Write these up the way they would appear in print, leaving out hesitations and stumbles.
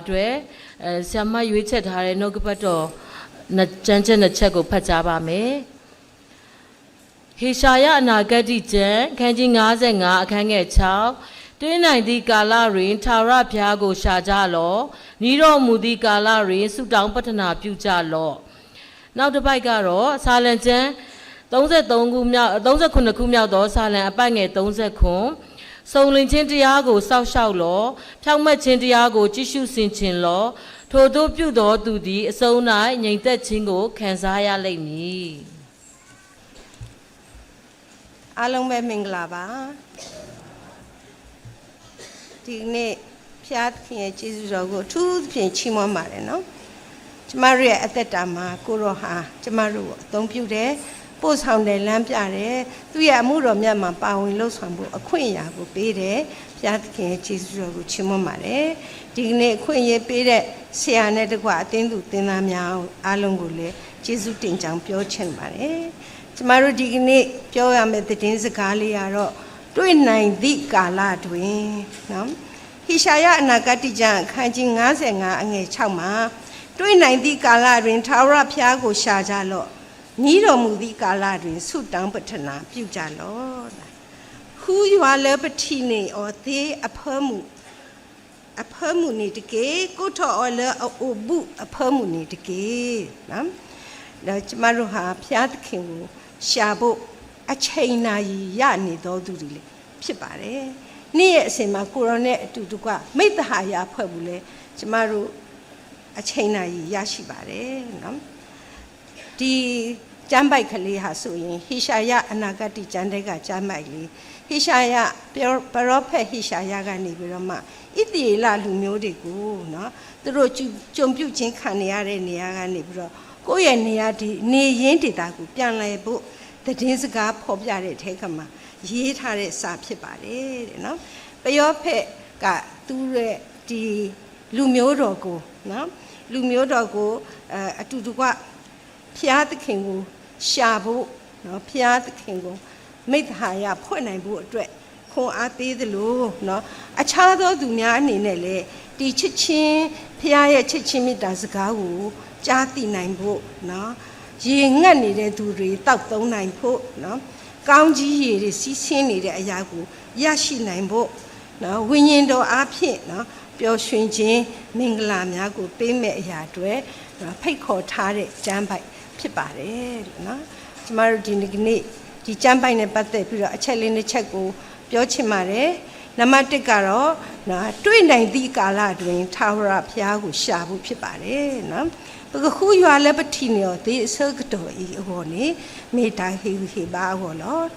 အတွက်ဆရာမရွေးချက်ထားတဲ့နှုတ်ကပတ်တော်ကျမ်းချက်နှစ်ချက်ကိုဖတ်ကြားပါမယ်ဟေရှာယအနာဂတ်ကျမ်းခန်းကြီး55အခန်းငယ်6တွင်းနိုင်သည့်ကာလတွင်ထာဝရဘုရားကိုရှာကြလော့ဤတော်မူသည့်ကာလတွင်ဆုတောင်းပတ္ထနာပြုကြလော့နောက်တစ်ပိုက်ကတော့စာလံကျမ်း39ခုမြောက်39ခုမြောက်သောစာလံအပိုက်ငယ်30ခုစုံလင်ခြင်းတရားကိုစောင့်ရှောက်လော့ဖြောင့်မတ်ခြင်းတရားကိုကြည့်ရှုဆင်ခြင်လော့ထို့သောပြုသောသူသည်အဆုံး၌ငြိမ်သက်ခြင်းကိုခံစားရလိမ့်မည်အားလုံးပဲမင်္ဂလာပါဒီနေ့ဖျားသခင်ရဲ့ကျေးဇူးတော်ကိုအထူးသဖြင့်ချီးမွမ်းပါတယ်နော်ကျမတို့ရဲ့အသက်တာမှာကိုရောဟာကျမတို့ကိုအသုံးပြုတယ်ပို့ဆောင်တယ်လမ်းပြတယ်သူရဲ့အမှုတော်မြတ်မှာပါဝင်လှုပ်ဆောင်ဖို့အခွင့်အရာကိုပေးတယ်ဖျားသခင်ရဲ့ကျေးဇူးတော်ကိုချီးမွမ်းပါတယ်ဒီနေ့အခွင့်အရေးပေးတဲ့ဆရာနဲ့တကွအသင်းသူသင်သားများအားလုံးကိုလည်းကျေးဇူးတင်ကြောင်းပြောချင်ပါတယ်ကျမတို့ဒီကနေ့ပြောရမယ့်သတင်းစကားလေးကတော့တွေ့နိုင်သည့်ကာလတွင်နော်ဟေရှာယအနာဂတ်ကျမ်းအခန်းကြီး55အငယ်6မှာတွေ့နိုင်သည့်ကာလတွင်ထာဝရဘုရားကိုရှာကြလော့ဤတော်မူသည့်ကာလတွင်ဆုတောင်းပတ္ထနာပြုကြလော့ Who you are liberty or they အဖမှုနေတကေကိုထော်လအဘူအဖမှုနေတကေနော်ဒါကျမတို့ဟာဘုရားသခင်ကိုရှာဖို့အချိန်နာရီရနေတော်သူတွေလေဖြစ်ပါတယ်နေ့ရဲ့အချိန်မှာကိုရောနဲ့အတူတကွမိတ္တဟာယဖွဲ့ဘူးလေကျမတို့အချိန်နာရီရရှိပါတယ်နော်ဒီကျမ်းပိုက်ကလေးဟာဆိုရင်ဟေရှာယအနာဂတ်ကျမ်းတဲ့ကကျမ်းပိုက်လေးဟေရှာယပရောဖက်ဟေရှာယကနေပြီးတော့မှဣသရေလလူမျိုးတွေကိုနော်သူတို့ကြုံပြုခြင်းခံရတဲ့နေရာကနေပြီးတော့ကိုယ့်ရဲ့နေရာဒီနေရင်းဒေတာကိုပြန်လဲဖို့သတင်းစကားဖော်ပြတဲ့အထက်ကမှရေးထားတဲ့စာဖြစ်ပါတယ်တဲ့နော်ပရောဖက်ကသူ့ရဲ့ဒီလူမျိုးတော်ကိုနော်လူမျိုးတော်ကိုအတူတကွဖျားသခင်ကိုရှာဖို့နော်ဖျားသခင်ကိုမိတ္တဟာယဖွဲ့နိုင်ဖို့အတွက်ခွန်အားပေးသလိုနော်အခြားသောသူများအနေနဲ့လည်းဒီချစ်ချင်းဖျားရဲ့ချစ်ချင်းမေတ္တာစကားကိုကြားသိနိုင်ဖို့နော်ရေငတ်နေတဲ့သူတွေတောက်သုံးနိုင်ဖို့နော်ကောင်းကြီးရေတွေစီးဆင်းနေတဲ့အရာကိုရရှိနိုင်ဖို့နော်ဝိညာဉ်တော်အားဖြင့်နော်ပျော်ရွှင်ခြင်းမင်္ဂလာများကိုပေးမဲ့အရာတွေဖိတ်ခေါ်ထားတဲ့ကျမ်းပိုက်ဖြစ်ပါတယ်နော်ကျမတို့ဒီနေ့ဒီကျမ်းပိုက်နဲ့ပတ်သက်ပြီးတော့အချက်လေးတစ်ချက်ကိုပြောချင်ပါတယ်နံပါတ်1ကတော့နော်တွေ့နိုင်သည့်ကာလတွင်ထာဝရဘုရားကိုရှာဖို့ဖြစ်ပါတယ်နော်Who you are liberty or the circuit or ne made a he bar or no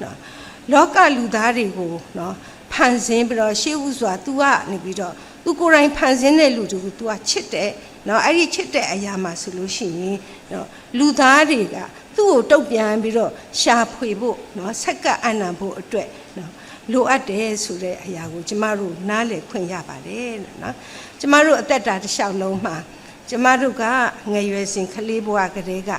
local ludarigo no pansin but she was what to a nibido who could I pansin a ludu to a chite no I chite a yama solution no ludariga tu topian biro sharp webo no saka anabo dread no low at the sure ayago jamaru nale queen yabade no jamaru at that shall no maကျမတို့ကငယ်ရွယ်စဉ်ကလေးဘဝကတည်းက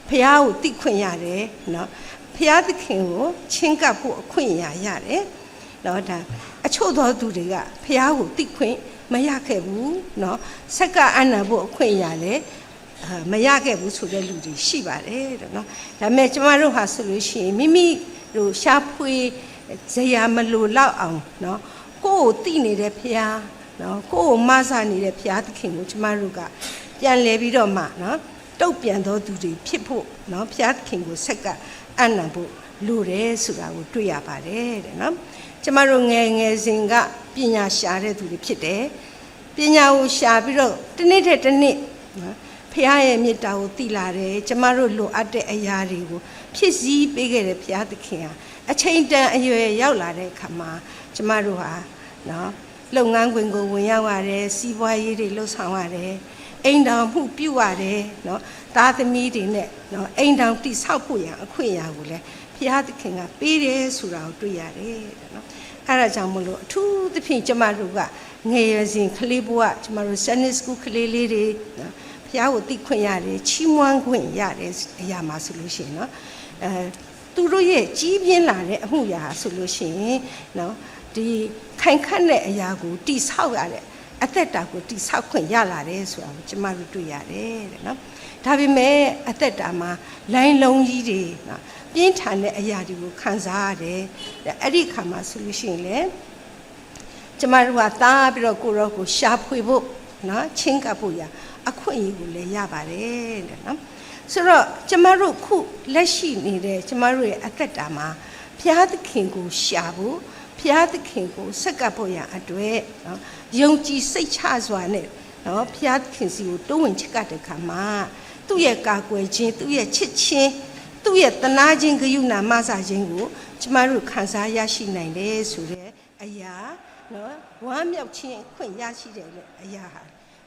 ဖះကိုသိခွင့်ရတယ်နော်ဖះသခင်ကိုချင်းကပ်ဖို့အခွင့်အရာရတယ်နော်ဒါအချို့သောသူတွေကဖះကိုသိခွင့်မရခဲ့ဘူးနော်စက္ကအနံဖို့အခွင့်အရာလည်းမရခဲ့ဘူးဆိုတဲ့လူတွေရှိပါတယ်နော်ဒါပေမဲ့ကျမတို့ဟာဆိုလို့ရှိရင်မိမိတို့ရှားဖွေဇရာမလိုလောက်အောင်နော်ကိုယ့်ကိုသိနေတဲ့ဖះနော်ကိုယ့်ကိုမဆနေတဲ့ဖះသခင်ကိုကျမတို့ကပြန်လဲပြီးတော့မှနော်တုတ်ပြန်သောသူတွေဖြစ်ဖို့နော်ဘုရားသခင်ကိုဆက်ကအနံဖို့လိုတယ်ဆိုတာကိုတွေ့ရပါတယ်တဲ့နော်ကျမတို့ငယ်ငယ်စဉ်ကပညာရှာတဲ့သူတွေဖြစ်တယ်ပညာကိုရှာပြီးတော့တစ်နေ့တစ်နေ့နော်ဘုရားရဲ့မေတ္တာကိုသိလာတယ်ကျမတို့လိုအပ်တဲ့အရာတွေကိုဖြစ်စည်းပေးခဲ့တဲ့ဘုရားသခင်ဟာအချိန်တန်အရွယ်ရောက်လာတဲ့အခါမှာကျမတို့ဟာနော်လုပ်ငန်းခွင်ကိုဝင်ရောက်ရတယ်စီးပွားရေးတွေလှုပ်ဆောင်ရတယ်အိမ်တော်မှုပြုရတယ်နော်သားသမီးတွေနဲ့နော်အိမ်တော်တိဆောက်ဖို့ရန်အခွင့်အရာကိုလည်းဘုရားသခင်ကပေးတယ်ဆိုတာကိုတွေ့ရတယ်နော်အဲ့ဒါကြောင့်မလို့အထူးသဖြင့်ကျမတို့ကငယ်ရွယ်စဉ်ကလေးဘဝကျမတို့ Sunday School ကလေးလေးတွေနော်ဘုရားကိုသိခွင့်ရတယ်ချီးမွမ်းခွင့်ရတယ်အရာမှာဆိုလို့ရှိရင်နော်သူတို့ရဲ့ကြီးပြင်းလာတဲ့အမှုရာဆိုလို့ရှိရင်နော်ဒီခိုင်ခန့်တဲ့အရာကိုတိဆောက်ရတဲ့ အသက်တာကိုတိဆောက်ခွင့်ရလာတယ်ဆိုတာကိုကျမတို့တွေ့ရတယ်တဲ့နော်ဒါပေမဲ့အသက်တာမှာလိုင်းလုံးကြီးတွေနော်ပြင်းထန်တဲ့အရာတွေကိုခံစားရတယ်အဲ့ဒီခါမှာဆိုလို့ရှိရင်လေကျမတို့ကတားပြီးတော့ကိုရောကိုရှာဖွေဖို့နော်ချင်းကပ်ဖို့ရအခွင့်အရေးကိုလည်းရပါတယ်တဲ့နော်ဆိုတော့ကျမတို့ခုလက်ရှိနေတဲ့ကျမတို့ရဲ့အသက်တာမှာဘုရားသခင်ကိုရှာဖို့ဘုရားသခင်ကိုဆက်ကပ်ဖို့ရအတွက်နော်ယုံကြည်စိတ်ချစွာနဲ့နော်ဘုရားသခင်စီကိုတိုးဝင်ချက်ကတဲ့ခါမှာသူ့ရဲ့ကာကွယ်ခြင်းသူ့ရဲ့ချစ်ခြင်းသူ့ရဲ့တနာခြင်းဂရုဏာမဆာခြင်းကိုကျမတို့ခံစားရရှိနိုင်တယ်ဆိုတဲ့အရာနော်ဝမ်းမြောက်ခြင်းခွင့်ရရှိတယ်လေအရာဟာ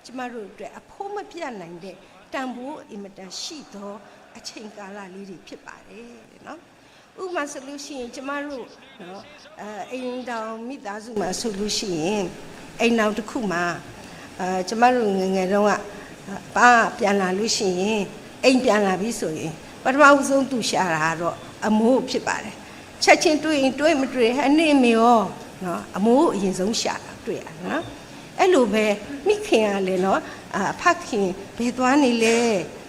ကျမတို့အတွက်အဖို့မပြတ်နိုင်တဲ့တန်ဖိုးအင်မတန်ရှိသောအချိန်ကာလလေးတွေဖြစ်ပါတယ်တဲ့နော်ဥပမာဆိုလို့ရှိရင်ကျမတို့နော်အိမ်တောင်မိသားစုမှာဆိုလို့ရှိရင်အိမ်နောက်တစ်ခုမှာကျမတို့ငယ်တုန်းကပါပြန်လာလို့ရှိရင်အိမ်ပြန်လာပြီဆိုရင်ပထမဦးဆုံးသူရှာတာတော့အမိုးဖြစ်ပါတယ်ချက်ချင်းတွေ့ရင်တွေ့မတွေ့ဟဲ့နေမေရောနော်အမိုးအရင်ဆုံးရှာတာတွေ့ရနော်အဲ့လိုပဲမိခင်ကလည်းနော်ဖခင်ဘယ်သွားနေလဲ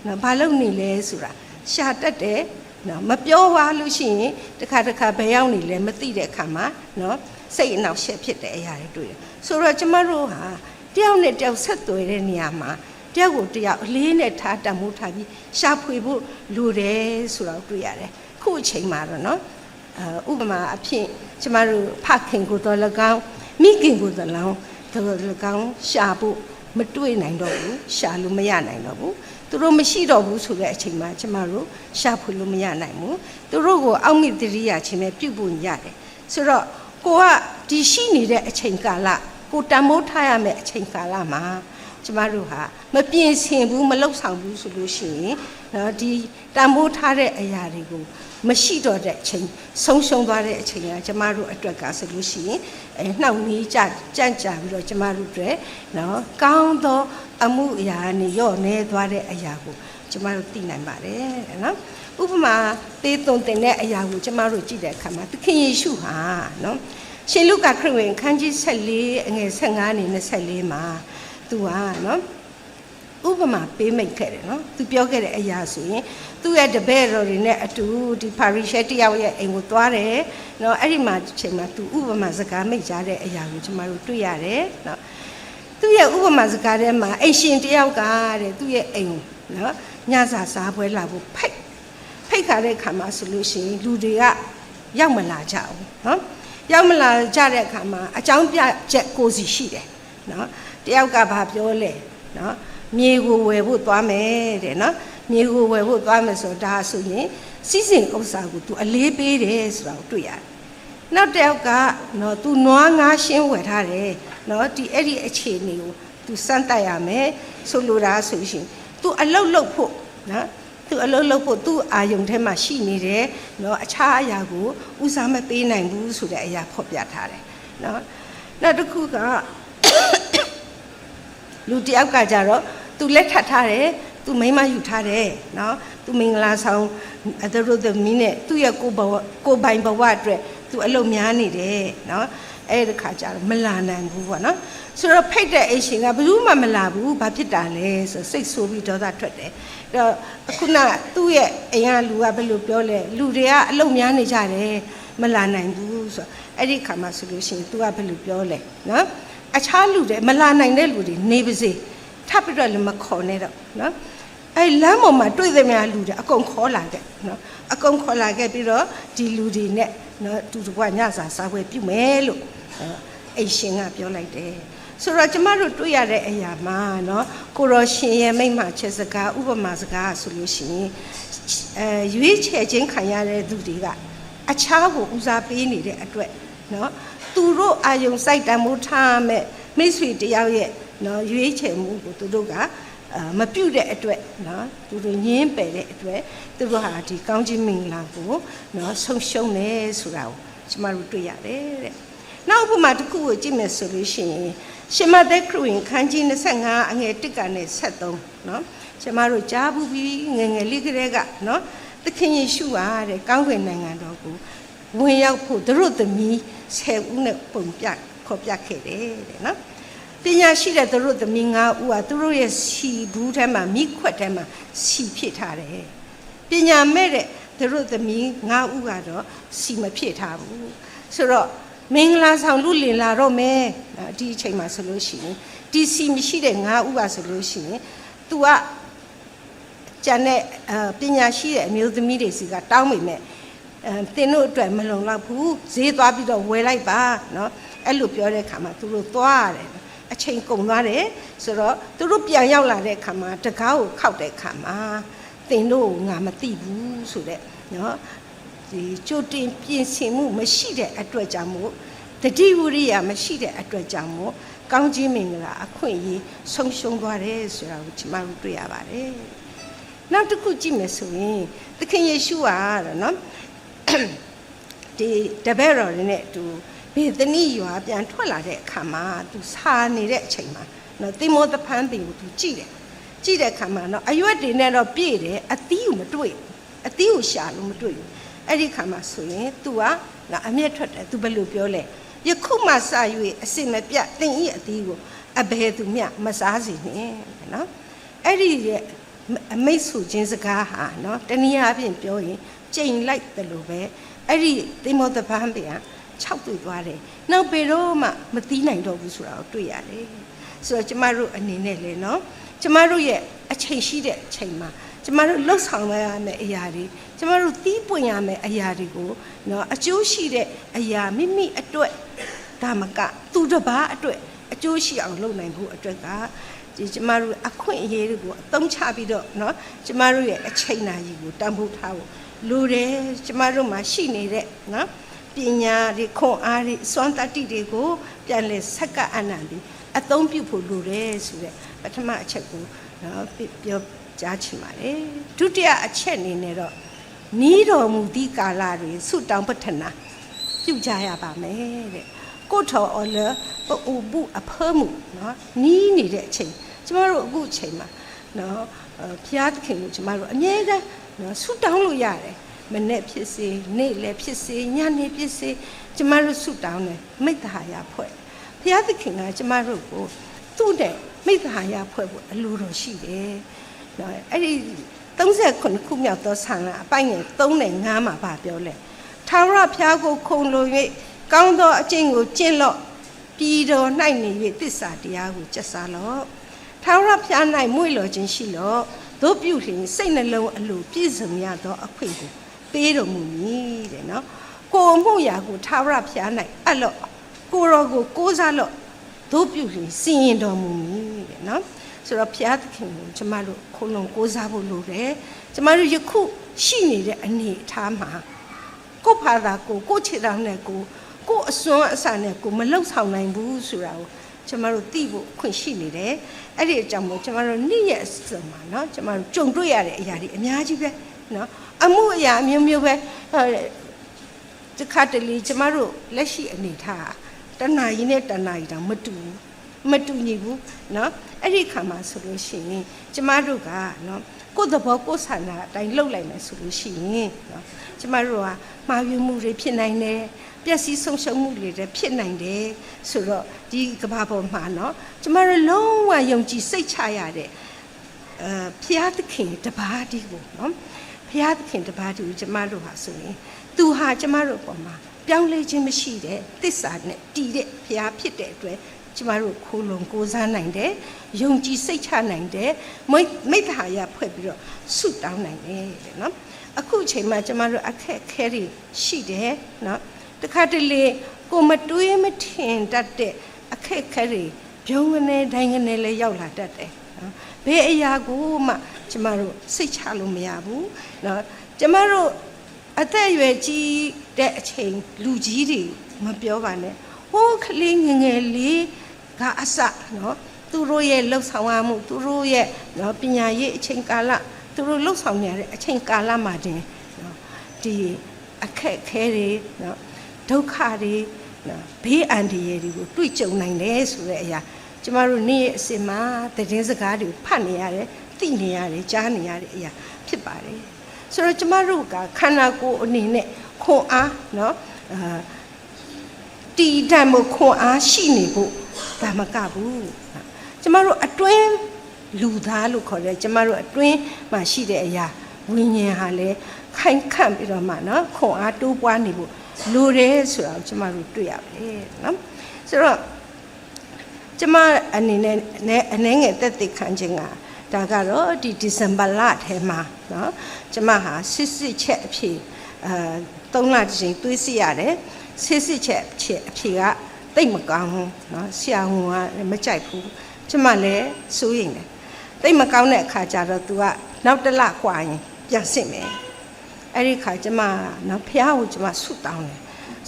နော်ဘာလုပ်နေလဲဆိုတာရှာတတ်တယ်နော်မပြောပါလို့ရှိရင်တစ်ခါဘယ်ရောက်နေလဲမသိတဲ့အခါမှာနော်စိတ်အနှောက်အယှက်ဖြစ်တဲ့အရာတွေတွေ့တယ်ဆိုတော့ကျမတို့ဟာတယောက်နဲ့တယောက်ဆက်သွယ်တဲ့နေရာမှာတယောက်ကိုတယောက်အလေးနဲ့ထားတတ်မှုထားပြီးရှာဖွေဖို့လိုတယ်ဆိုတာကိုတွေ့ရတယ်ခုအချိန်မှာတော့နော်ဥပမာအဖြစ်ကျမတို့ဖခင်ကိုတော်၎င်းမိခင်ကိုတော်၎င်းရှာဖို့မတွေ့နိုင်တော့ဘူးရှာလို့မရနိုင်တော့ဘူးသူတို့မရှိတော့ဘူးဆိုတဲ့အချိန်မှာကျမတို့ရှာဖွေလို့မရနိုင်ဘူးသူတို့ကိုအောက်မေ့တရိယာခြင်းနဲ့ပြုဖို့ရတယ်ဆိုတော့ကိုကဒီရှိနေတဲ့အချိန်ကာလကိုတန်မိုးထားရမယ့်အချိန်ကာလမှာကျမတို့ဟာမပြင်ဆင်ဘူးမလှုပ်ဆောင်ဘူးဆိုလို့ရှိရင်နော်ဒီတန်မိုးထားတဲ့အရာတွေကိုမရှိတော့တဲ့အချိန်ဆုံးရှုံးသွားတဲ့အချိန်ကကျမတို့အတွက်ကဆိုလို့ရှိရင်နှောက်နှီးကြကြာပြီးတော့ကျမတို့တွေနော်ကောင်းသောအမှုအရာနေရော့နေသွားတဲ့အရာကိုကျမတို့သိနိုင်ပါတယ်နော်ဥပမာသေသွန်တင်တဲ့အရာကိုကျမတို့ကြည့်တဲ့အခါမှာသခင်ယေရှုဟာနော်ရှင်လုကာခရစ်ဝင်ခန်းကြီး14အငယ်15နေ24မှာသူဟာနော်ဥပမာပေးမိတ်ခဲ့တယ်နော်သူပြောခဲ့တဲ့အရာဆိုရင်သူ့ရဲ့တပည့်တော်တွေနဲ့အတူဒီပါရီရှဲတယောက်ရဲ့အိမ်ကိုသွားတယ်နော်အဲ့ဒီမှာအချိန်မှာသူဥပမာစကားမိတ်ကြတဲ့အရာကိုကျွန်တော်တို့တွေ့ရတယ်နော်သူ့ရဲ့ဥပမာစကားထဲမှာအိမ်ရှင်တယောက်ကတဲ့သူ့ရဲ့အိမ်နော်ညစာစားပွဲလာဖို့ဖိတ်ခါတဲ့ခါမှာဆိုလို့ရှိရင်လူတွေကရောက်မလာကြဘူးနော်ရောက်မလာကြတဲ့အခါမှာအကြောင်းပြချက်ကိုစီရှိတယ်နော်တယောက်ကဘာပြောလဲနော်မြေကိုဝယ်ဖို့သွားမယ်တဲ့နော်မြေကိုဝယ်ဖို့သွားမယ်ဆိုတော့ဒါဆိုရင်စီးစိမ်ဥစ္စာကို तू အလေးပေးတယ်ဆိုတာကိုတွေ့ရတယ်နောက်တစ်ယောက်ကနော် तू နွားငါးရှင်းဝယ်ထားတယ်နော်ဒီအဲ့ဒီအခြေအနေကို तू စမ်းတိုက်ရမယ်ဆိုလိုတာဆိုရှင် तू အလုတ်လုတ်ဖို့နော် तू အလုတ်လုတ်ဖို့ तू အာယုံထဲမှာရှိနေတယ်နော်အခြားအရာကိုဦးစားမပေးနိုင်ဘူးဆိုတဲ့အရာဖော်ပြထားတယ်နော်နောက်တစ်ခုကလူတယောက်ကကြတော့သူလက်ထပ်ထားတယ်သူမိန်းမယူထားတယ်နော်သူမင်္ဂလာဆောင်သူတို့သမီးနဲ့သူ့ရဲ့ကိုပိုင်ဘဝအတွက်သူအလုပ်များနေတယ်နော်အဲ့ဒီခါကျတော့မလာနိုင်ဘူးပေါ့နော်ဆိုတော့ဖိတ်တဲ့အိမ်ရှင်ကဘယ်သူမှမလာဘူးဘာဖြစ်တာလဲဆိုစိတ်ဆိုးပြီးဒေါသထွက်တယ်အဲ့တော့ခုနသူ့ရဲ့အိမ်ကလူကဘယ်လိုပြောလဲလူတွေကအလုပ်များနေကြတယ်မလာနိုင်ဘူးဆိုအဲ့ဒီခါမှဆိုလို့ရှိရင် तू ကဘယ်လိုပြောလဲနော်အခြားလူတွေမလာနိုင်တဲ့လူတွေနေပါစေထပ်ပြီးတော့လည်းမခေါ်နဲ့တော့နော်အဲလမ်းပေါ်မှာတွေ့တဲ့များလူတွေအကုန်ခေါ်လာခဲ့နော်အကုန်ခေါ်လာခဲ့ပြီးတော့ဒီလူတွေနဲ့နော်တူတကွညစာစားပွဲပြုမယ်လို့အိမ်ရှင်ကပြောလိုက်တယ်ဆိုတော့ကျမတို့တွေ့ရတဲ့အရာမှာနော်ကိုရောရှင်ရဲ့မိန့်မှချက်စကားဥပမာစကားဆိုလို့ရှိရင်ရွေးချယ်ခြင်းခံရတဲ့သူတွေကအခြားကိုဦးစားပေးနေတဲ့အတွက်နော်သူတို့အာယုံစိုက်တမ်းမှုထားမဲ့မိတ်ဆွေတယောက်ရဲ့နော်ရွေးချယ်မှုကိုသူတို့ကမပြုတ်တဲ့အတွက်နော်သူတို့ညင်းပယ်တဲ့အတွက်သူတို့ဟာဒီကောင်းခြင်းမင်္ဂလာကိုနော်ဆုံးရှုံးနေဆိုတာကိုကျမတို့တွေ့ရတယ်တဲ့နောက်ဥပမာတစ်ခုကိုကြည့်မယ်ဆိုလို့ရှိရင်ရှင်မသက်ခရစ်ဝင်ခန်းကြီး25အငယ်1ကနေ73နော်ကျမတို့ကြားဘူးပြီးငယ်ငယ်လေးကလေးကနော်သခင်ယေရှုဟာတဲ့ကောင်းကင်နိုင်ငံတော်ကိုဝင်ရောက်ဖို့သူတို့သမီး10ဦးနဲ့ပုံပြခေါ်ပြခဲ့တယ်တဲ့နော် ပညာရှိတဲ့သူတို့သမီး9ဦးကသူတို့ရဲ့စီဘူးထဲမှာမိခွက်ထဲမှာစီဖြစ်ထားတယ်ပညာမဲ့တဲ့သူတို့သမီး9ဦးကတော့စီမဖြစ်ထားဘူးဆိုတော့မင်္ဂလာဆောင်လူလင်လာတော့မယ်ဒီအချိန်မှာဆိုလို့ရှိရင်ဒီစီမရှိတဲ့9ဦးကဆိုလို့ရှိရင် तू ကကျန်တဲ့ပညာရှိတဲ့အမျိုးသမီးတွေစီကတောင်းမိမဲ့သင်တို့အတွက်မလုံလောက်ဘူးဈေးသွားပြီးတော့ဝယ်လိုက်ပါเนาะအဲ့လိုပြောတဲ့အခါမှာသူတို့သွားရတယ်အချိန်ကုန်သွားတယ်ဆိုတော့သူတို့ပြန်ရောက်လာတဲ့အခါမှာတကားကိုခောက်တဲ့အခါမှာသင်တို့ငါမသိဘူးဆိုတဲ့เนาะဒီကြိုတင်ပြင်ဆင်မှုမရှိတဲ့အတွက်ကြောင့်မို့တတိဝရိယမရှိတဲ့အတွက်ကြောင့်မို့ကောင်းခြင်းမင်္ဂလာအခွင့်အရေးဆုံးရှုံးသွားတယ်ဆိုတာကိုကျွန်တော်တို့တွေ့ရပါတယ်နောက်တစ်ခုကြည့်မယ်ဆိုရင်သခင်ယေရှုကတော့เนาะဒီတပည့်တော်တွေနဲ့သူဘေသနိရွာပြန်ထွက်လာတဲ့အခါမှာသူစာနေတဲ့အချိန်မှာနော်တိမောသဖန်းပင်ကိုသူကြည့်တဲ့အခါမှာနော်အရွက်တွေနဲ့တော့ပြည့်တယ်အသီးကိုမတွေ့အသီးကိုရှာလို့မတွေ့ဘူးအဲ့ဒီခါမှာဆိုရင် तू ကနော်အမျက်ထွက်တယ် तू ဘယ်လိုပြောလဲယခုမှစ၍အစင်မပြတ်တင်ဤအသီးကိုအဘယ်သူမျှမစားစေနဲ့နော်အဲ့ဒီရဲ့အမိတ်ဆိုခြင်းစကားဟာနော်တနည်းအားဖြင့်ပြောရင်ကျိန်လိုက်တယ်လို့ပဲအဲ့ဒီတိမောသဖန်းပင်က6တွေ့သွားတယ်နောက်ဘယ်တော့မှမသီးနိုင်တော့ဘူးဆိုတာကိုတွေ့ရတယ်ဆိုတော့ကျမတို့အနေနဲ့လေနော်ကျမတို့ရဲ့အချိန်ရှိတဲ့အချိန်မှာကျမတို့လှုပ်ဆောင်ရမယ့်အရာတွေကျမတို့တီးပွင့်ရမယ့်အရာတွေကိုနော်အကျိုးရှိတဲ့အရာမိမိအတွက်ဒါမကသူတစ်ပါးအတွက်အကျိုးရှိအောင်လုပ်နိုင်ဖို့အတွက်ကဒီကျမတို့အခွင့်အရေးတွေကိုအသုံးချပြီးတော့နော်ကျမတို့ရဲ့အချိန်နာရီကိုတန်ဖိုးထားဖို့လိုတယ်ကျမတို့မှာရှိနေတဲ့နော်ပညာတွေခွန်အားတွေစွမ်းတတ္တိတွေကိုပြန်လဲဆက်ကပ်အနံ့ပြီးအသုံးပြုဖို့လိုတယ်ဆိုတဲ့ပထမအချက်ကိုနော်ပြောကြားချင်ပါတယ်ဒုတိယအချက်အနေနဲ့တော့နီးတော်မူသည့်ကာလတွေဆုတောင်းပတနာပြုကြရပါမယ်တဲ့ကိုထော်အော်လပူဘူးအဖမှုနော်နီးနေတဲ့အချိန်ကျမတို့အခုအချိန်မှာနော်ဖျားသခင်ကိုကျမတို့အမြဲတမ်းနော်ဆုတောင်းလို့ရတယ်မနေ့ဖြစ်စေနေ့လည်းဖြစ်စေညနေဖြစ်စေကျမတို့ဆုတောင်းတယ်မိတ္တဟာယဖွဲ့ဘုရားသခင်ကကျမတို့ကိုသူ့တဲ့မိတ္တဟာယဖွဲ့ဖို့အလိုတော်ရှိတယ်နော်အဲ့ဒီ39ခုမြောက်သောဆံကအပိုင်ငယ်3နဲ့5မှာဗာပြောလဲထာဝရဘုရားကိုခုံလို့၍ကောင်းသောအကျင့်ကိုကျင့်လော့ပြည်တော်၌နေ၍သစ္စာတရားကိုကျက်စားလော့ထာဝရဘုရား၌မွေ့လျော်ခြင်းရှိလော့တို့ပြုလျင်စိတ်နှလုံးအလိုပြည့်စုံရသောအခွင့်ကိုပေးတော်မူမည်တဲ့နော်ကိုအမှုရာကိုထာဝရဘုရား၌အလော့ကိုရောကိုကိုးစားလော့တို့ပြုလျင်စင်ရင်တော်မူမည်တဲ့နော်ဆိုတော့ဘုရားသခင်ကိုကျမတို့ခုလုံးကိုးစားဖို့လိုတယ်ကျမတို့ယခုရှိနေတဲ့အနေအထားမှာကိုယ့်ဘာသာကိုယ့်ခြေထောက်နဲ့ကိုယ့်အစွမ်းအစနဲ့ကိုမလှုပ်ဆောင်နိုင်ဘူးဆိုတာကိုကျမတို့သိဖို့ခွင့်ရှိနေတယ်အဲ့ဒီအကြောင်းမို့ကျမတို့နေ့ရက်အစုံမှာเนาะကျမတို့ကြုံတွေ့ရတဲ့အရာတွေအများကြီးပဲเนาะအမှုအရာအမျိုးမျိုးပဲတခါတလေကျမတို့လက်ရှိအနေထားတဏှာကြီးနဲ့တဏှာကြီးတောင်မတူညီဘူးเนาะအဲ့ဒီခါမှာဆိုလို့ရှိရင်ကျမတို့ကเนาะကိုယ့်သဘောကိုယ်ဆန္ဒအတိုင်းလှုပ်လိုက်မယ်ဆိုလို့ရှိရင်เนาะကျမတို့ကမှားယွင်းမှုတွေဖြစ်နိုင်တယ်ပျက်စီးဆုံးရှုံးမှုတွေလည်းဖြစ်နိုင်တယ်ဆိုတော့ဒီကမ္ဘာပေါ်မှာเนาะကျမတို့လုံးဝယုံကြည်စိတ်ချရတဲ့ဘုရားသခင်တပါးတည်းကိုเนาะဘုရားသခင်တပါးတည်းကိုကျမတို့ဟာဆိုရင်သူဟာကျမတို့ပေါ်မှာပြောင်းလဲခြင်းမရှိတဲ့သစ္စာနဲ့တည်တဲ့ဘုရားဖြစ်တဲ့အတွက်ကျမတို့ခိုးလုံကိုးစားနိုင်တယ်ယုံကြည်စိတ်ချနိုင်တယ်မိတ္တဟာယဖွဲ့ပြီးတော့ဆုတောင်းနိုင်တယ်တဲ့เนาะအခုအချိန်မှာကျမတို့အခက်အခဲတွေရှိတယ်เนาะတခါတလေကိုမတွေးမထင်တတ်တဲ့အခက်အခဲတွေဘုံကနေတိုင်းကနေလည်းရောက်လာတတ်တယ်နော်ဘယ်အရာကိုမှကျမတို့စိတ်ချလို့မရဘူးနော်ကျမတို့အသက်အရွယ်ကြီးတဲ့အချိန်လူကြီးတွေမပြောပါနဲ့ဟိုးကလေးငငယ်လေးကအစနော်သူတို့ရဲ့လှုပ်ဆောင်ရမှုသူတို့ရဲ့နော်ပညာရေးအချိန်ကာလသူတို့လှုပ်ဆောင်နေတဲ့အချိန်ကာလမှာတင်နော်ဒီအခက်အခဲတွေနော်ဒုက္ခတွေဘေးအန္တရာယ်တွေကိုတွေ့ကြုံနိုင်တယ်ဆိုတဲ့အရာကျမတို့နေ့အစဉ်မှာသတင်းစကားတွေဖတ်နေရတယ်သိနေရတယ်ကြားနေရတဲ့အရာဖြစ်ပါတယ်ဆိုတော့ကျမတို့ကခန္ဓာကိုယ်အနေနဲ့ခွန်အားနော်တည်တံ့မှုခွန်အားရှိနေဖို့ ဒါမကဘူးကျမတို့အတွင်းလူသားလို့ခေါ်တယ်ကျမတို့အတွင်းမှာရှိတဲ့အရာဝိညာဉ်ဟာလည်းခိုင်ခန့်ပြီးတော့မှနော်ခွန်အားတိုးပွားနေဖို့လိုတယ်ဆိုတာကိုကျမတို့တွေ့ရတယ်နော်ဆိုတော့ကျမအနေနဲ့အနေငယ်သက်သေခံခြင်းကဒါကတော့ဒီဇင်ဘာလထဲမှာနော်ကျမဟာစစ်ချက်အဖြစ်3လတစ်ချိန်သွေးစစ်ရတယ်စစ်ချက်အဖြစ်ကတိတ်မကောင်းဘူးနော်ဆရာဝန်ကမကြိုက်ဘူးကျမလည်းစိုးရိမ်တယ်တိတ်မကောင်းတဲ့အခါကျတော့ तू ကနောက်တစ်လกว่าရင်ပြန်စစ်မယ်အဲ့ဒီခါကျမနော်ဖះကိုကျမဆုတောင်းတယ်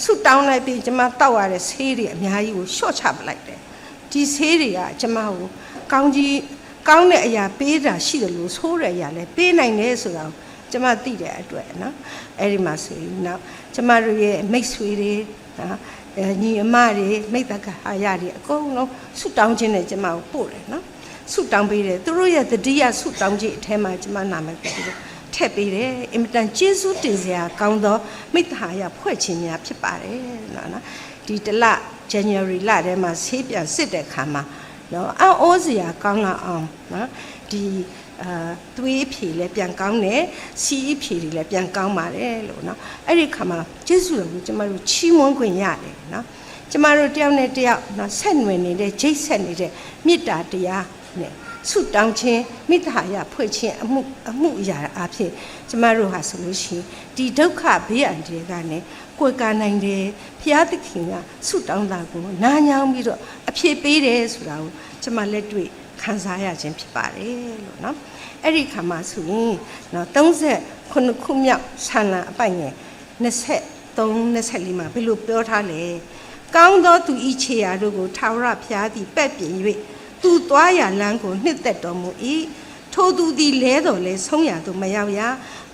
ဆုတောင်းလိုက်ပြီးကျမတောက်ရတဲ့ဆေးတွေအများကြီးကိုရှော့ချပလိုက်တယ်ဒီဆေးတွေကကျမကိုကောင်းတဲ့အရာပေးတာရှိတယ်လို့ဆိုးတဲ့အရာလည်းပေးနိုင်တယ်ဆိုတာကိုကျမသိတဲ့အတွက်နော်အဲ့ဒီမှာဆိုရင်နောက်ကျမတို့ရဲ့မိတ်ဆွေတွေနော်ညီအမတွေမိတ္တကဟာရတွေအကုန်လုံးဆုတောင်းခြင်းနဲ့ကျမကိုပို့တယ်နော်ဆုတောင်းပေးတယ်သူတို့ရဲ့တတိယဆုတောင်းခြင်းအထဲမှာကျမနာမည်ပြပြီးထည့်ပေးတယ်အင်မတန်ကျေးဇူးတင်စရာကောင်းသောမိတ္တဟာရဖွဲ့ခြင်းများဖြစ်ပါတယ်နော်ဒီတလ January လထဲမှာဆေးပြန်စစ်တဲ့ခါမှာနော်အောစရာကောင်းလာအောင်နော်ဒီသွေးဖြေလည်းပြန်ကောင်းတယ်စီးဖြေတွေလည်းပြန်ကောင်းပါတယ်လို့နော်အဲ့ဒီခါမှာကျေးဇူးတော်ကိုကျမတို့ချီးမွမ်းခွင့်ရတယ်နော်ကျမတို့တယောက်နဲ့တယောက်နော်ဆက်နွယ်နေတဲ့ဂျိတ်ဆက်နေတဲ့မေတ္တာတရားနဲ့ဆုတောင်းခြင်းမေတ္တာရဖွဲ့ခြင်းအမှုအရာအဖြစ်ကျမတို့ဟာဆိုလို့ရှိရင်ဒီဒုက္ခဘေးအန္တရာယ်ကနေကိုယ်ကနိုင်တယ်ဘုရားသခင်ကဆုတောင်းတာကိုနားညောင်းပြီးတော့အပြည့်ပေးတယ်ဆိုတာကိုကျမလက်တွေ့ခံစားရခြင်းဖြစ်ပါတယ်လို့နော်အဲ့ဒီခါမှာဆိုရင်နော်39ခုမြောက်ဆာလံအပိုင်ငယ်23-24မှာဘယ်လိုပြောထားလဲကောင်းသောသူဤခြေရာတို့ကိုထာဝရဘုရားသည်ပက်ပြင်၍သူသွားရာလမ်းကိုနှစ်သက်တော်မူ၏ထိုသူသည်လဲတော်လဲဆုံးရာသို့မရောက်ရ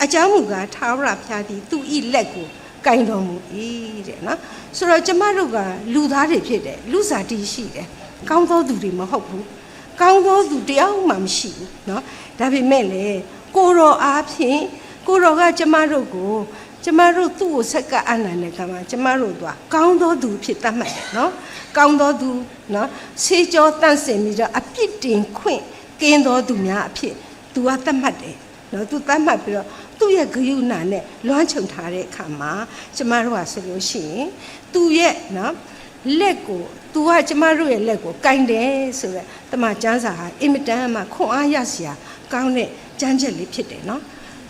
အကြောင်းမူကားထာဝရဘုရားသည်သူဤလက်ကိုကင်တော်မူ၏တဲ့နော်ဆိုတော့ကျမတို့ကလူသားတွေဖြစ်တယ်လူစားတီရှိတယ်ကောင်းသောသူတွေမဟုတ်ဘူးကောင်းသောသူတယောက်မှမရှိဘူးเนาะဒါပေမဲ့လေကိုတော်အားဖြင့်ကိုတော်ကကျမတို့ကိုသူ့ကိုဆက်ကပ်အနန္တကမှာကျမတို့ကကောင်းသောသူဖြစ်တတ်မှတ်တယ်เนาะကောင်းသောသူเนาะဆေးကြောတန့်စင်ပြီးတော့အပြစ်တင်ခွင့်ကင်းသောသူများအဖြစ် तू ကတတ်မှတ်တယ်เนาะ तू တတ်မှတ်ပြီးတော့သူ့ရဲ့ဂရုဏာနဲ့လွှမ်းခြုံထားတဲ့အခါမှာကျမတို့ကဆိုလို့ရှိရင်သူ့ရဲ့เนาะလက်ကို तू ကကျမတို့ရဲ့လက်ကိုကင်တယ်ဆိုတော့တမန်ကျမ်းစာဟာအင်မတန်မှခွန်အားရစရာကောင်းတဲ့ကျမ်းချက်လေးဖြစ်တယ်နော်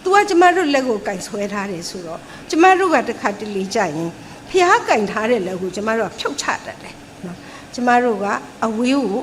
तू ကကျမတို့လက်ကိုကင်ဆွဲထားတယ်ဆိုတော့ကျမတို့ကတစ်ခါတလေကြရင်ဖျားကင်ထားတဲ့လက်ကိုကျမတို့ကဖြုတ်ချတတ်တယ်နော်ကျမတို့ကအဝေးကို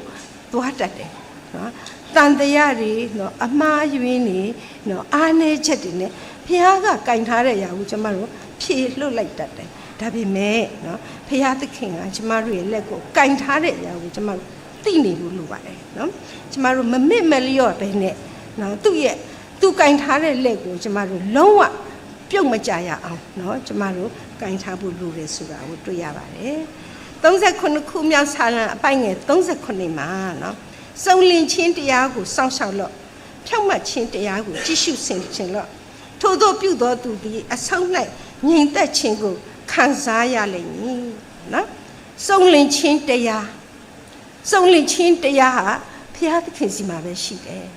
သွားတတ်တယ်နော်တန်တရားတွေနော်အမှားယွင်းနေနော်အားနည်းချက်တွေနဲ့ဖျားကကင်ထားတဲ့အရာကိုကျမတို့ဖြေလွတ်လိုက်တတ်တယ်ဒါပေမဲ့နော်ဖရာသခင်ကကျမတို့ရဲ့လက်ကိုကင်ထားတဲ့အရာကိုကျမတို့သိနေလို့လိုပါတယ်နော်ကျမတို့မမစ်မလျော့ပဲနဲ့နော်သူကင်ထားတဲ့လက်ကိုကျမတို့လုံးဝပြုတ်မကြရအောင်နော်ကျမတို့ကင်ထားဖို့လိုတယ်ဆိုတာကိုတွေ့ရပါတယ်39ခုမြောက်ဆာလံအပိုင်ငယ်39မှာနော်စုံလင်ခြင်းတရားကိုစောင့်ရှောက်လို့ဖြောင့်မတ်ခြင်းတရားကိုကြည့်ရှုဆင်ခြင်လို့ထို့သောပြုသောသူသည်အဆုံး၌ငြိမ်သက်ခြင်းကိုခံစားရလိမ့်မည်နော်စုံလင်ခြင်းတရားဟာဘုရားသခင်စီမှာပဲရှိတယ်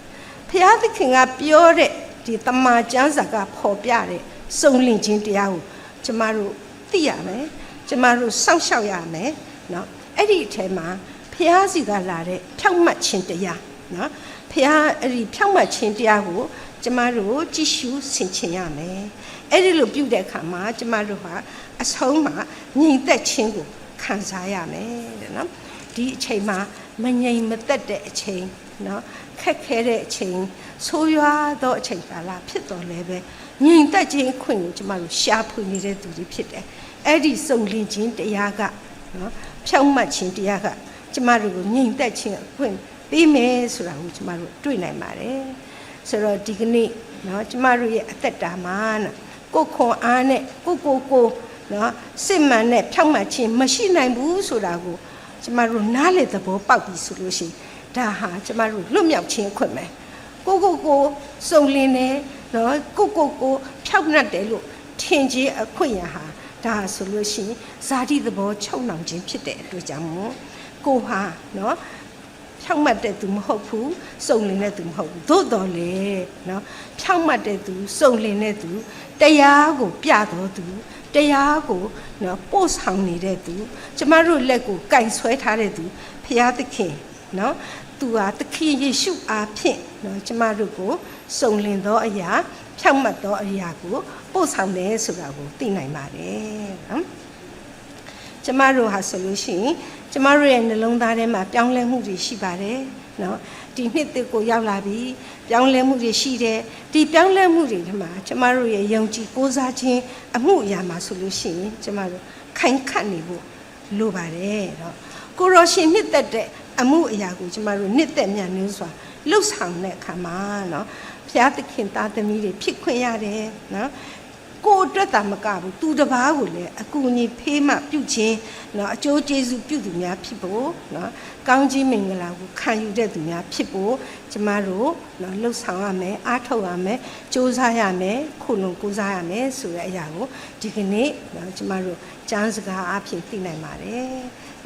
ဘုရားသခင်ကပြောတဲ့ဒီတမန်ကျမ်းစာကဖော်ပြတဲ့စုံလင်ခြင်းတရားကိုကျမတို့သိရမယ်ကျမတို့စောင့်ရှောက်ရမယ်နော်အဲ့ဒီအထဲမှာဘုရားစီကလာတဲ့ဖြောင့်မတ်ခြင်းတရားနော်ဘုရားအဲ့ဒီဖြောင့်မတ်ခြင်းတရားကိုကျမတို့ကြည့်ရှုဆင်ခြင်ရမယ်အဲ့ဒီလိုပြုတဲ့အခါမှာကျမတို့ဟာအဆုံးမှာငြိမ်သက်ခြင်းကိုခံစားရမယ်တဲ့နော်ဒီအချိန်မှာမငြိမ်မသက်တဲ့အချိန်နော်ခက်ခဲတဲ့အချိန်ဆိုးရွားသောအချိန်ကာလဖြစ်တော်လဲပဲငြိမ်သက်ခြင်းအခွင့်ကိုကျမတို့ရှာဖွေနေတဲ့သူတွေဖြစ်တယ်အဲ့ဒီစုံလင်ခြင်းတရားကနော်ဖြောင့်မတ်ခြင်းတရားကကျမတို့ကိုငြိမ်သက်ခြင်းအခွင့်ပေးမယ်ဆိုတာကိုကျမတို့တွေ့နိုင်ပါတယ်ဆိုတော့ဒီကနေ့နော်ကျမတို့ရဲ့အသက်တာမှာကိုခွန်အားနဲ့ကိုနော်စစ်မှန်တဲ့ဖြောင့်မတ်ခြင်းမရှိနိုင်ဘူးဆိုတာကိုကျမတို့နားလေသဘောပေါက်ပြီဆိုလို့ရှိရင်ဒါဟာကျမတို့လွတ်မြောက်ခြင်းအခွင့်ပဲကိုစုံလင်တယ်နော်ကိုဖြောင့်နှက်တယ်လို့ထင်ခြင်းအခွင့်ရဟာဒါဆိုလို့ရှိရင်ဇာတိသဘောချုပ်နှောင်ခြင်းဖြစ်တဲ့အတွက်ကြောင့်မို့ ကိုဟာနော်ဖြောင့်မတ်တဲ့သူမဟုတ်ဘူးစုံလင်တဲ့သူမဟုတ်ဘူးသို့တော်လေနော်ဖြောင့်မတ်တဲ့သူစုံလင်တဲ့သူတရားကိုပြတော်သူတရားကိုနော်ပို့ဆောင်နေတဲ့သူကျမတို့လက်ကိုကင်ဆွဲထားတဲ့သူဖျားသခင်နော်သူဟာသခင်ယေရှုအားဖြင့်နော်ကျမတို့ကိုစုံလင်သောအရာဖြောင့်မတ်သောအရာကိုပို့ဆောင်တယ်ဆိုတာကိုသိနိုင်ပါတယ်နော်ကျမတို့ဟာဆိုလို့ရှိရင်ကျမတို့ရဲ့နှလုံးသားထဲမှာပြောင်းလဲမှုတွေရှိပါတယ်နော်ဒီနှစ်သစ်ကိုရောက်လာပြီပြောင်းလဲမှုတွေရှိတယ်ဒီပြောင်းလဲမှုတွေထဲမှာကျမတို့ရဲ့ယုံကြည်ကိုးစားခြင်းအမှုအရာမှာဆိုလို့ရှိရင်ကျမတို့ခိုင်ခန့်နေဖို့လိုပါတယ်နော်ကိုရောရှင်နှစ်သက်တဲ့အမှုအရာကိုကျမတို့နှစ်သက်မြတ်မျိုးစွာလှုပ်ဆောင်တဲ့အခါမှာနော်ဘုရားသခင်သားသမီးတွေဖြစ်ခွင့်ရတယ်နော်ကိုအတွက်တာမကဘူးသူတစ်ပါးကိုလည်းအကူအညီဖေးမှပြုခြင်းနော်အကျိုးကျေးဇူးပြုသူများဖြစ်ဖို့နော်ကောင်းကြီးမင်္ဂလာကိုခံယူတဲ့သူများဖြစ်ဖို့ကျမတို့နော်လှုပ်ဆောင်ရမယ်အားထုတ်ရမယ်စူးစမ်းရမယ်ခုလုံကူးစားရမယ်ဆိုတဲ့အရာကိုဒီကနေ့နော်ကျမတို့ကျမ်းစကားအဖြစ်သိနိုင်ပါတယ်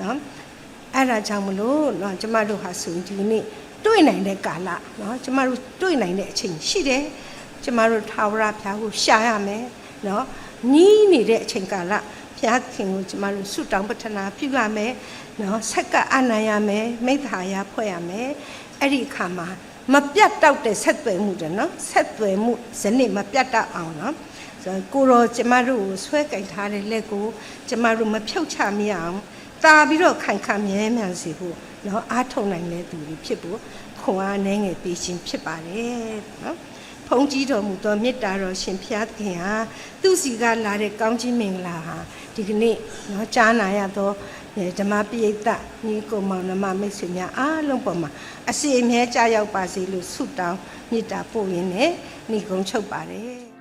နော်အဲ့ဒါကြောင့်မလို့နော်ကျမတို့ဟာဆိုဒီနေ့တွေ့နိုင်တဲ့ကာလနော်ကျမတို့တွေ့နိုင်တဲ့အချိန်ရှိတယ်ကျမတို့ထာဝရဘုရားကိုရှာရမယ်နော်နီးနေတဲ့အချိန်ကာလဘုရားခင်ကိုကျမတို့ဆုတောင်းပတ္ထနာပြုရမယ်နော်ဆက်ကပ်အနံ့ရမယ်မိဿဟာယဖွဲ့ရမယ်အဲ့ဒီအခါမှာမပြတ်တောက်တဲ့ဆက်သွယ်မှုတယ်နော်ဆက်သွယ်မှုဇနစ်မပြတ်တောက်အောင်နော်ဆိုကိုရောကျမတို့ကိုဆွဲကင်ထားတဲ့လက်ကိုကျမတို့မဖြုတ်ချမရအောင်တာပြီးတော့ခိုင်ခန့်မြဲမြံစေဖို့နော်အားထုတ်နိုင်တဲ့သူတွေဖြစ်ဖို့ခွန်အားနည်းငယ်ပေးခြင်းဖြစ်ပါတယ်နော်ဖုန်ကြီးတော်မူသောမေတ္တာတော်ရှင်ဘုရားသခင်ဟာသူ့စီကလာတဲ့ကောင်းကြီးမင်္ဂလာဟာဒီကနေ့နော်ကြားနာရသောဓမ္မပရိသတ်ညီကိုမောင်နှမမိတ်ဆွေများအားလုံးပေါ်မှာအစီအမြဲကြားရောက်ပါစေလို့ဆုတောင်းမေတ္တာပို့ရင်းနဲ့ညီကုန်းချုပ်ပါတယ်